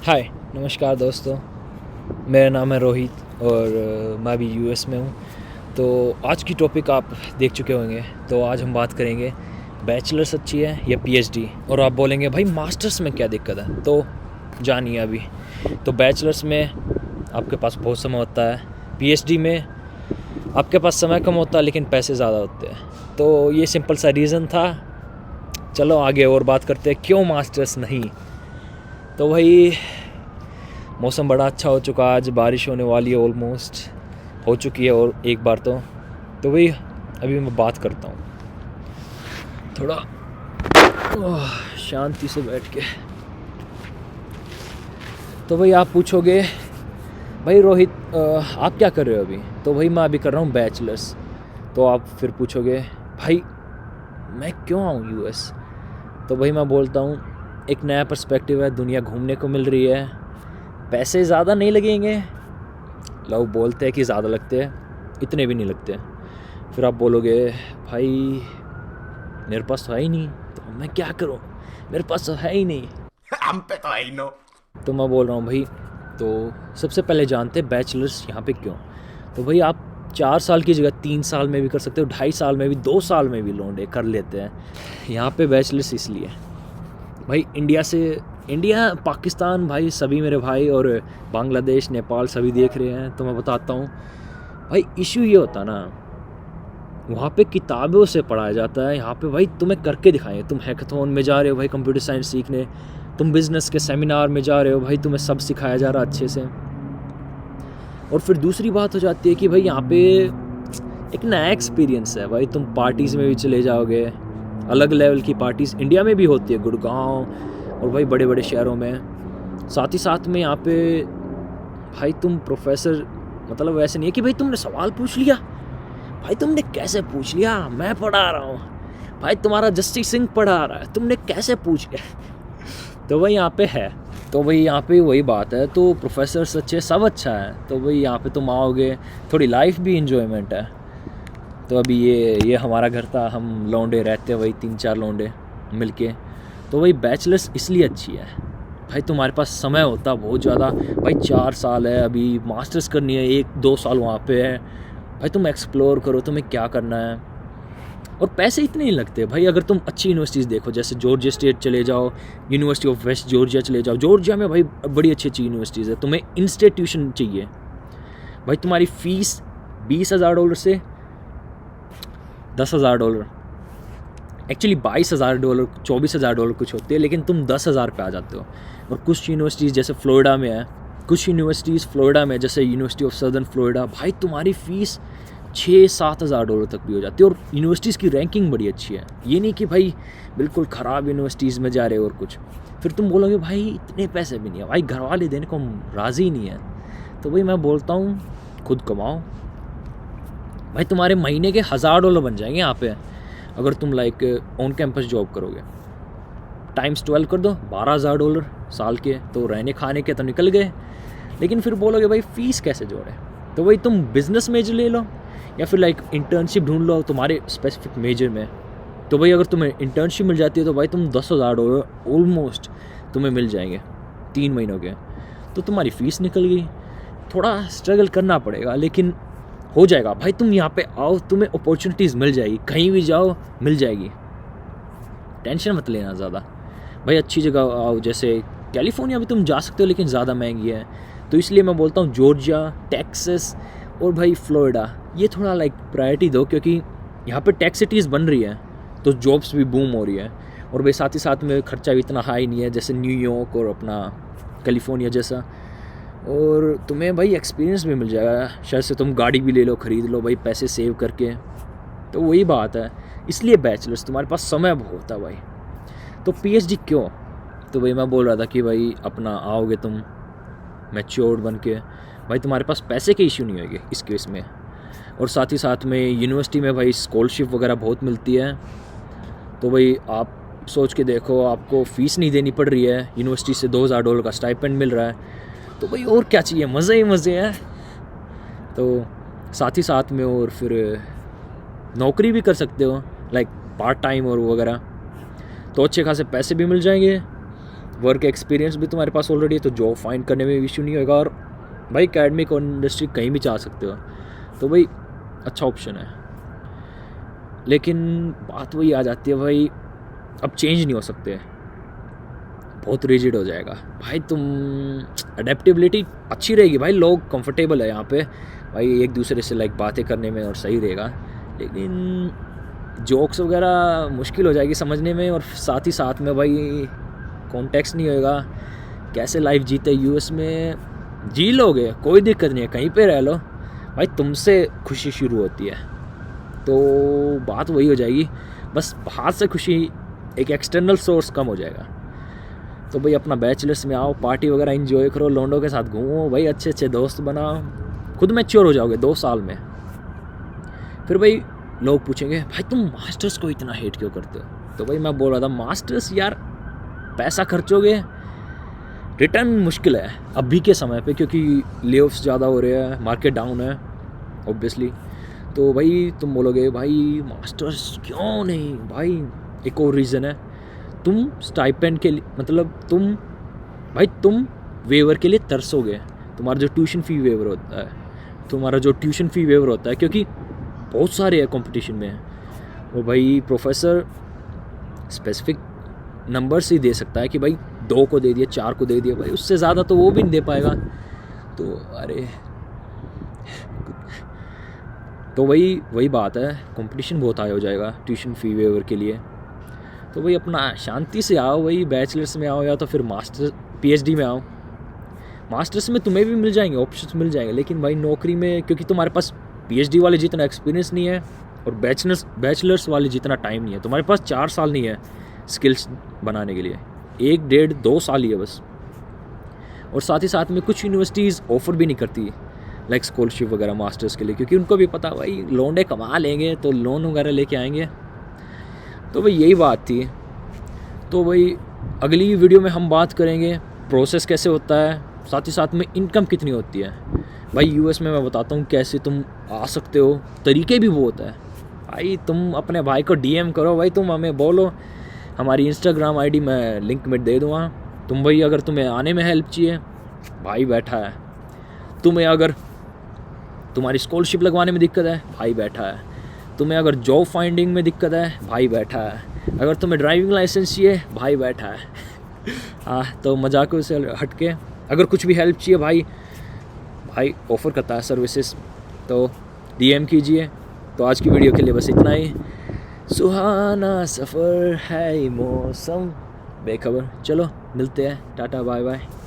हाय नमस्कार दोस्तों, मेरा नाम है रोहित और मैं भी यूएस में हूँ। तो आज की टॉपिक आप देख चुके होंगे। तो आज हम बात करेंगे बैचलर्स अच्छी है या पीएचडी। और आप बोलेंगे भाई मास्टर्स में क्या दिक्कत है, तो जानिए अभी। तो बैचलर्स में आपके पास बहुत समय होता है, पीएचडी में आपके पास समय कम होता है लेकिन पैसे ज़्यादा होते हैं। तो ये सिंपल सा रीज़न था। चलो आगे और बात करते हैं क्यों मास्टर्स नहीं। तो भाई मौसम बड़ा अच्छा हो चुका, आज बारिश होने वाली है, ऑलमोस्ट हो चुकी है और एक बार तो भाई अभी मैं बात करता हूँ थोड़ा शांति से बैठ के। तो भाई आप पूछोगे भाई रोहित आप क्या कर रहे हो अभी। तो भाई मैं अभी कर रहा हूँ बैचलर्स। तो आप फिर पूछोगे भाई मैं क्यों आऊँ यूएस। तो भाई मैं बोलता हूँ एक नया पर्सपेक्टिव है, दुनिया घूमने को मिल रही है, पैसे ज़्यादा नहीं लगेंगे। लोग बोलते हैं कि ज़्यादा लगते हैं, इतने भी नहीं लगते। फिर आप बोलोगे भाई मेरे पास तो है ही नहीं, तो मैं क्या करूं, मेरे पास तो है ही नहीं। हम पे तो है ही नो। तो मैं बोल रहा हूँ भाई, तो सबसे पहले जानते हैं बैचलर्स यहाँ पे क्यों। तो भाई आप 4 साल की जगह 3 साल में भी कर सकते हो, 2.5 साल में भी, 2 साल में भी लौंडे कर लेते हैं यहाँ पे बैचलर्स। इसलिए भाई इंडिया पाकिस्तान भाई सभी मेरे भाई, और बांग्लादेश नेपाल सभी देख रहे हैं। तो मैं बताता हूँ भाई इशू ये होता ना, वहाँ पे किताबों से पढ़ाया जाता है, यहाँ पे भाई तुम्हें करके दिखाएंगे। तुम हैकाथॉन में जा रहे हो भाई कंप्यूटर साइंस सीखने, तुम बिज़नेस के सेमिनार में जा रहे हो भाई, तुम्हें सब सिखाया जा रहा है अच्छे से। और फिर दूसरी बात हो जाती है कि भाई यहाँ पे एक नया एक्सपीरियंस है भाई। तुम पार्टीज़ में भी चले जाओगे, अलग लेवल की पार्टीज़ इंडिया में भी होती है, गुड़गांव और भाई बड़े बड़े शहरों में। साथ ही साथ में यहाँ पे भाई तुम प्रोफेसर, मतलब वैसे नहीं है कि भाई तुमने सवाल पूछ लिया, भाई तुमने कैसे पूछ लिया, मैं पढ़ा रहा हूँ भाई, तुम्हारा जस्टिस सिंह पढ़ा रहा है, तुमने कैसे पूछ लिया। तो भाई यहाँ पे है, तो भाई यहाँ पे वही बात है। तो प्रोफेसर अच्छे, सब अच्छा है। तो भाई यहाँ पे तुम आओगे, थोड़ी लाइफ भी इंजॉयमेंट है। तो अभी ये हमारा घर था, हम लौंडे रहते हैं वही 3-4 लौंडे मिलके। तो भाई बैचलर्स इसलिए अच्छी है भाई, तुम्हारे पास समय होता बहुत ज़्यादा भाई। 4 साल है, अभी मास्टर्स करनी है, 1-2 साल वहाँ पे है भाई। तुम एक्सप्लोर करो तुम्हें क्या करना है, और पैसे इतने ही लगते हैं भाई। अगर तुम अच्छी यूनिवर्सिटीज़ देखो, जैसे जॉर्जिया स्टेट चले जाओ, यूनिवर्सिटी ऑफ वेस्ट जॉर्जिया चले जाओ। जॉर्जिया में भाई बड़ी अच्छी अच्छी यूनिवर्सिटीज़ है। तुम्हें इंस्टीट्यूशन चाहिए भाई, तुम्हारी फ़ीस $20,000 से $10,000, एक्चुअली $22,000, $24,000 कुछ होती है, लेकिन तुम 10,000 पे आ जाते हो। और कुछ यूनिवर्सिटीज़ जैसे फ्लोरिडा में है, कुछ यूनिवर्सिटीज़ फ्लोरिडा में जैसे यूनिवर्सिटी ऑफ सदर्न फ्लोरिडा, भाई तुम्हारी फ़ीस $6,000-7,000 तक भी हो जाती है। और यूनिवर्सिटीज़ की रैंकिंग बड़ी अच्छी है, ये नहीं कि भाई बिल्कुल ख़राब यूनिवर्सिटीज़ में जा रहे हो और कुछ। फिर तुम बोलोगे भाई इतने पैसे भी नहीं है भाई, घर वाले देने को राज़ी नहीं है। तो भाई मैं बोलता हूँ खुद कमाओ भाई, तुम्हारे महीने के $1,000 बन जाएंगे यहाँ पे, अगर तुम लाइक ऑन कैंपस जॉब करोगे। टाइम्स 12 कर दो, $12,000 साल के, तो रहने खाने के तो निकल गए। लेकिन फिर बोलोगे भाई फ़ीस कैसे जोड़े। तो भाई तुम बिज़नेस मेजर ले लो, या फिर लाइक इंटर्नशिप ढूंढ लो तुम्हारे स्पेसिफिक मेजर में। तो भाई अगर तुम्हें इंटर्नशिप मिल जाती है तो भाई तुम $10,000 ऑलमोस्ट तुम्हें मिल जाएंगे 3 महीनों के। तो तुम्हारी फ़ीस निकल गई। थोड़ा स्ट्रगल करना पड़ेगा लेकिन हो जाएगा भाई। तुम यहाँ पे आओ, तुम्हें अपॉर्चुनिटीज़ मिल जाएगी, कहीं भी जाओ मिल जाएगी, टेंशन मत लेना ज़्यादा भाई। अच्छी जगह आओ, जैसे कैलिफोर्निया भी तुम जा सकते हो लेकिन ज़्यादा महंगी है। तो इसलिए मैं बोलता हूँ जॉर्जिया, टेक्सास और भाई फ्लोरिडा, ये थोड़ा लाइक प्रायोरिटी दो, क्योंकि यहाँ पे टेक सिटीज़ बन रही है तो जॉब्स भी बूम हो रही है। और भाई साथ ही साथ में खर्चा भी इतना हाई नहीं है जैसे न्यूयॉर्क और अपना कैलिफोर्निया जैसा। और तुम्हें भाई एक्सपीरियंस भी मिल जाएगा, शायद से तुम गाड़ी भी ले लो, ख़रीद लो भाई पैसे सेव करके। तो वही बात है, इसलिए बैचलर्स तुम्हारे पास समय बहुत है भाई। तो पीएचडी क्यों। तो भाई मैं बोल रहा था कि भाई अपना आओगे तुम मैच्योर्ड बन के भाई, तुम्हारे पास पैसे के इशू नहीं होंगे इस केस में। और साथ ही साथ में यूनिवर्सिटी में भाई स्कॉलरशिप वगैरह बहुत मिलती है। तो भाई आप सोच के देखो, आपको फ़ीस नहीं देनी पड़ रही है, यूनिवर्सिटी से $2,000 का स्टाइपेंड मिल रहा है। तो भाई और क्या चाहिए, मज़े ही मज़े हैं। तो साथ ही साथ में और फिर नौकरी भी कर सकते हो लाइक पार्ट टाइम और वगैरह, तो अच्छे खासे पैसे भी मिल जाएंगे। वर्क एक्सपीरियंस भी तुम्हारे पास ऑलरेडी है, तो जॉब फाइंड करने में इशू नहीं होगा। और भाई एकेडमिक और इंडस्ट्री कहीं भी जा सकते हो, तो भाई अच्छा ऑप्शन है। लेकिन बात वही आ जाती है भाई, अब चेंज नहीं हो सकते, बहुत रिजिड हो जाएगा भाई। तुम अडेप्टेबिलिटी अच्छी रहेगी भाई, लोग कंफर्टेबल है यहाँ पे भाई, एक दूसरे से लाइक बातें करने में और सही रहेगा। लेकिन जोक्स वगैरह मुश्किल हो जाएगी समझने में, और साथ ही साथ में भाई कॉन्टेक्स्ट नहीं होएगा। कैसे लाइफ जीते यूएस में, जी लोगे कोई दिक्कत नहीं है, कहीं पे रह लो भाई, तुमसे खुशी शुरू होती है। तो बात वही हो जाएगी, बस बाहर से खुशी एक एक्सटर्नल सोर्स कम हो जाएगा। तो भाई अपना बैचलर्स में आओ, पार्टी वगैरह एंजॉय करो, लोंडो के साथ घूमो भाई, अच्छे अच्छे दोस्त बनाओ, खुद मैच्योर हो जाओगे 2 साल में। फिर भाई लोग पूछेंगे भाई तुम मास्टर्स को इतना हेट क्यों करते हो, तो भाई मैं बोल रहा था मास्टर्स यार पैसा खर्चोगे, रिटर्न मुश्किल है अभी के समय पे, क्योंकि लेऑफ्स ज़्यादा हो रहे हैं, मार्केट डाउन है ऑब्वियसली। तो भाई तुम बोलोगे भाई मास्टर्स क्यों नहीं, भाई एक और रीज़न है, तुम स्टाइपेंड के लिए मतलब तुम वेवर के लिए तरसोगे, तुम्हारा जो ट्यूशन फ़ी वेवर होता है, क्योंकि बहुत सारे हैं कंपटीशन में, वो भाई प्रोफेसर स्पेसिफिक नंबर्स ही दे सकता है कि भाई 2 को दे दिया, 4 को दे दिया, भाई उससे ज़्यादा तो वो भी नहीं दे पाएगा। तो अरे तो वही बात है, कंपटीशन बहुत हाई हो जाएगा ट्यूशन फ़ी वेवर के लिए। तो भाई अपना शांति से आओ, वही बैचलर्स में आओ या तो फिर मास्टर पीएचडी में आओ। मास्टर्स में तुम्हें भी मिल जाएंगे, ऑप्शंस मिल जाएंगे, लेकिन भाई नौकरी में क्योंकि तुम्हारे पास पीएचडी वाले जितना एक्सपीरियंस नहीं है और बैचलर्स वाले जितना टाइम नहीं है, तुम्हारे पास 4 साल नहीं है स्किल्स बनाने के लिए, 1, 1.5, 2 साल ही है बस। और साथ ही साथ में कुछ यूनिवर्सिटीज़ ऑफ़र भी नहीं करती लाइक स्कॉलरशिप वगैरह मास्टर्स के लिए, क्योंकि उनको भी पता भाई लोंडे कमा लेंगे तो लोन वगैरह लेके आएंगे। तो भाई यही बात थी। तो भाई अगली वीडियो में हम बात करेंगे प्रोसेस कैसे होता है, साथ ही साथ में इनकम कितनी होती है। भाई यूएस में मैं बताता हूँ कैसे तुम आ सकते हो, तरीके भी वो होता है भाई। तुम अपने भाई को डीएम करो भाई, तुम हमें बोलो, हमारी इंस्टाग्राम आईडी मैं लिंक में दे दूँगा। तुम भाई अगर तुम्हें आने में हेल्प चाहिए, भाई बैठा है। तुम्हें अगर तुम्हारी स्कॉलरशिप लगवाने में दिक्कत है, भाई बैठा है। तुम्हें अगर जॉब फाइंडिंग में दिक्कत है, भाई बैठा है। अगर तुम्हें ड्राइविंग लाइसेंस चाहिए, भाई बैठा है। हाँ, तो मजाकों से हट के अगर कुछ भी हेल्प चाहिए, भाई ऑफ़र करता है सर्विसेज, तो डीएम कीजिए। तो आज की वीडियो के लिए बस इतना ही। सुहाना सफ़र है मौसम बेखबर। चलो मिलते हैं, टाटा बाय बाय।